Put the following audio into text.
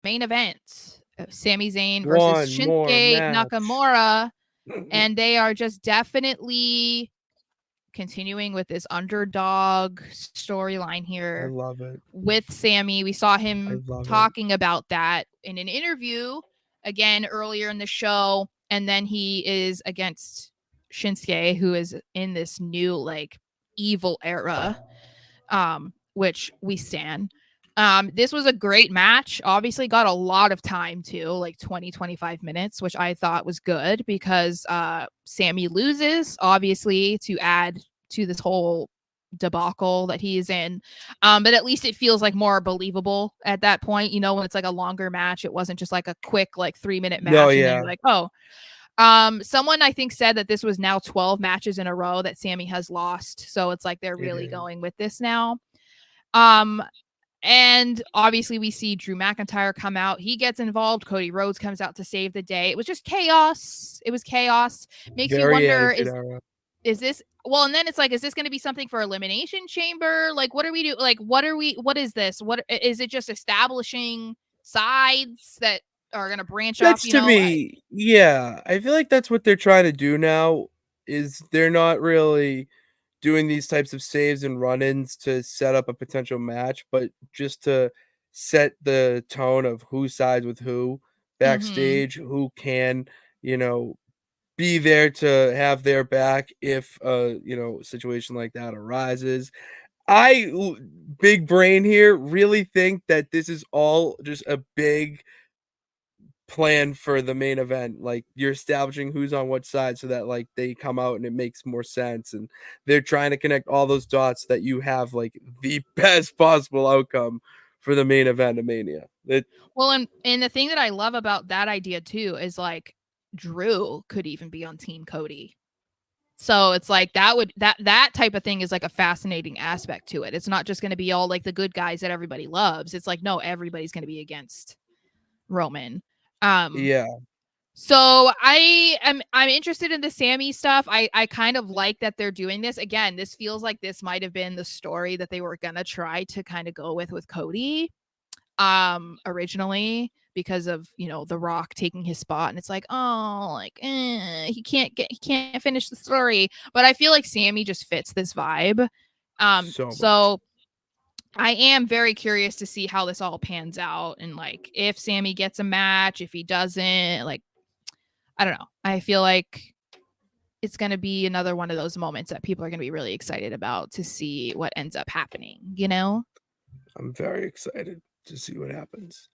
main event. Sami Zayn versus One more Shinsuke match. Nakamura. And they are just definitely continuing with this underdog storyline I here love it. with Sami. We saw I him love it. talking about that in an interview again earlier in the show. And then he is against Shinsuke, who is in this new like evil era, which we stan. This was a great match. Obviously got a lot of time too, like 20-25 minutes, which I thought was good because Sami loses, obviously, to add to this whole debacle that he's in. But at least it feels like more believable at that point, when it's like a longer match. It wasn't just like a quick like 3-minute No, match and then yeah. you're like, oh. Someone I think said that this was now 12 matches in a row that Sami has lost. So it's like they're It really is. going with this now. Um, and obviously we see Drew McIntyre come out. He gets involved. Cody Rhodes comes out to save the day. It was just chaos. It was chaos. Makes you Very wonder, attitude era. is this well, and then it's like, is this going to be something for Elimination Chamber? Like, what are we doing? Like, what is this? What is it, just establishing sides that are going to branch off, That's to me, yeah. I feel like that's what they're trying to do now, is they're not really doing these types of saves and run-ins to set up a potential match, but just to set the tone of who sides with who Mm-hmm. backstage, who can, you know, be there to have their back if situation like that arises. Big brain here, really think that this is all just a big plan for the main event. Like, you're establishing who's on what side so that like they come out and it makes more sense, and they're trying to connect all those dots that you have like the best possible outcome for the main event of Mania. Well, and the thing that I love about that idea too is like Drew could even be on Team Cody. So it's like that type of thing is like a fascinating aspect to it. It's not just going to be all like the good guys that everybody loves. It's like, no, everybody's going to be against Roman. Um Yeah, so I'm interested in the Sami stuff. I kind of like that they're doing this. Again, this feels like this might have been the story that they were going to try to kind of go with Cody originally, because of The Rock taking his spot, and it's like, oh, like he can't finish the story. But I feel like Sami just fits this vibe. so much. So I am very curious to see how this all pans out, and like if Sami gets a match, if he doesn't, like I don't know. I feel like it's going to be another one of those moments that people are going to be really excited about to see what ends up happening. I'm very excited to see what happens.